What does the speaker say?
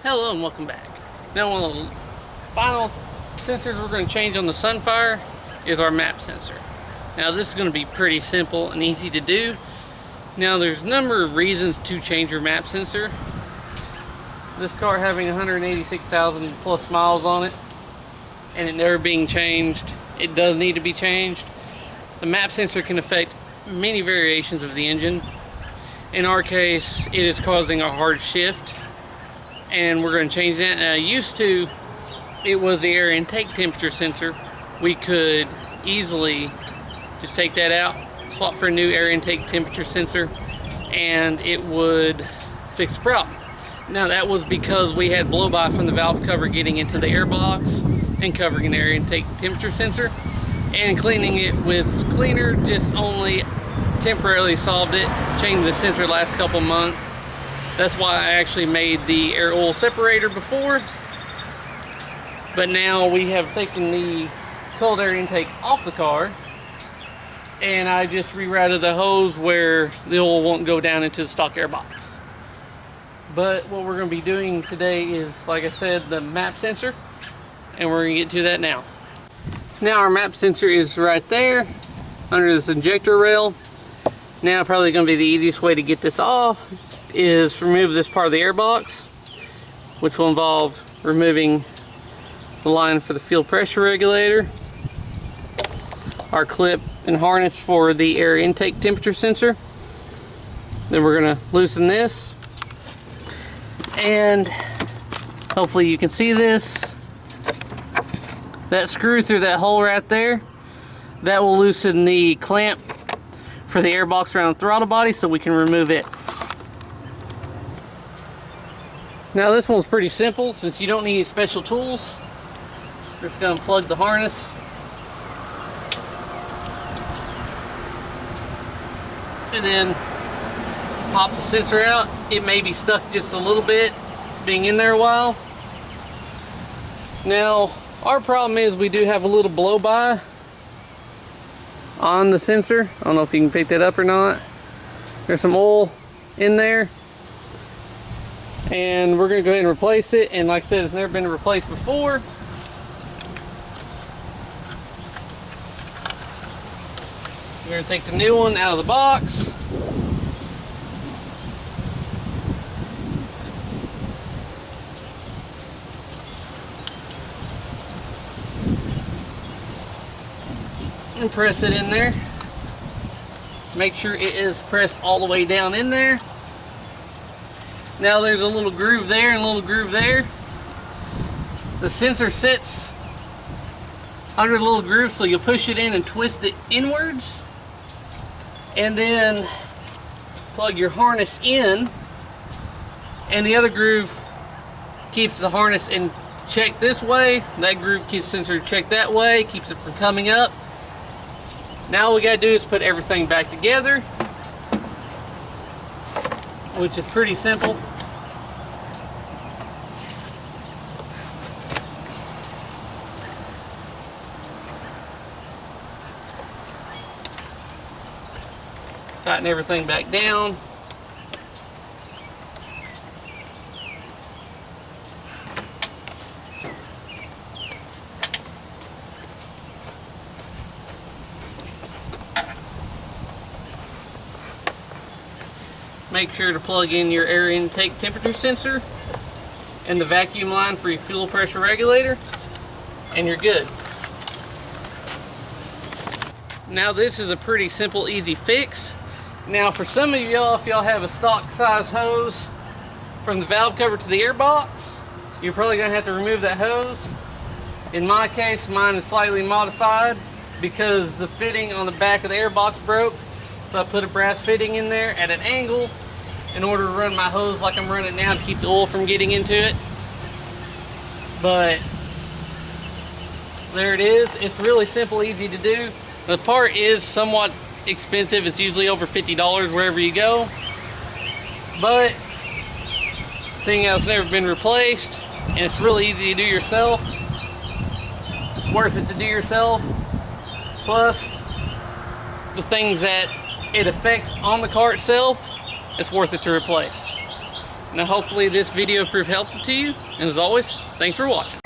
Hello and welcome back. Now one of the final sensors we're going to change on the Sunfire is our map sensor. Now this is going to be pretty simple and easy to do. Now there's a number of reasons to change your map sensor. This car having 186,000 plus miles on it and it never being changed, it does need to be changed. The map sensor can affect many variations of the engine. In our case, it is causing a hard shift, and we're going to change that. Now, it was the air intake temperature sensor. We could easily just take that out, swap for a new air intake temperature sensor, and it would fix the problem. Now, that was because we had blow-by from the valve cover getting into the air box and covering the air intake temperature sensor, and cleaning it with cleaner just only temporarily solved it. Changed the sensor last couple months. That's why I actually made the air oil separator before. But now we have taken the cold air intake off the car, and I just rerouted the hose where the oil won't go down into the stock air box. But what we're going to be doing today is, like I said, the map sensor, and we're going to get to that now. Now our map sensor is right there under this injector rail. Now probably going to be the easiest way to get this off is remove this part of the air box, which will involve removing the line for the fuel pressure regulator, our clip and harness for the air intake temperature sensor. Then we're going to loosen this, and hopefully you can see this. That screw through that hole right there, that will loosen the clamp for the air box around the throttle body so we can remove it. Now this one's pretty simple since you don't need special tools. We're just going to plug the harness and then pop the sensor out. It may be stuck just a little bit being in there a while. Now our problem is we do have a little blow-by on the sensor. I don't know if you can pick that up or not. There's some oil in there, and we're going to go ahead and replace it. And like I said, it's never been replaced before. We're going to take the new one out of the box. And press it in there. Make sure it is pressed all the way down in there. Now there's a little groove there and a little groove there. The sensor sits under the little groove, so you'll push it in and twist it inwards, and then plug your harness in, and the other groove keeps the harness in check this way. That groove keeps the sensor checked that way, keeps it from coming up. Now all we gotta do is put everything back together, which is pretty simple. Tighten everything back down. Make sure to plug in your air intake temperature sensor and the vacuum line for your fuel pressure regulator, and you're good. Now this is a pretty simple, easy fix. Now for some of y'all, if y'all have a stock size hose from the valve cover to the air box, you're probably going to have to remove that hose. In my case, mine is slightly modified because the fitting on the back of the air box broke. So I put a brass fitting in there at an angle in order to run my hose like I'm running now to keep the oil from getting into it. But there it is. It's really simple, easy to do. The part is somewhat expensive. It's usually over $50 wherever you go. But seeing as it's never been replaced and it's really easy to do yourself, it's worth it to do yourself. Plus the things that it affects on the car itself, it's worth it to replace. Now hopefully this video proved helpful to you, and as always, thanks for watching.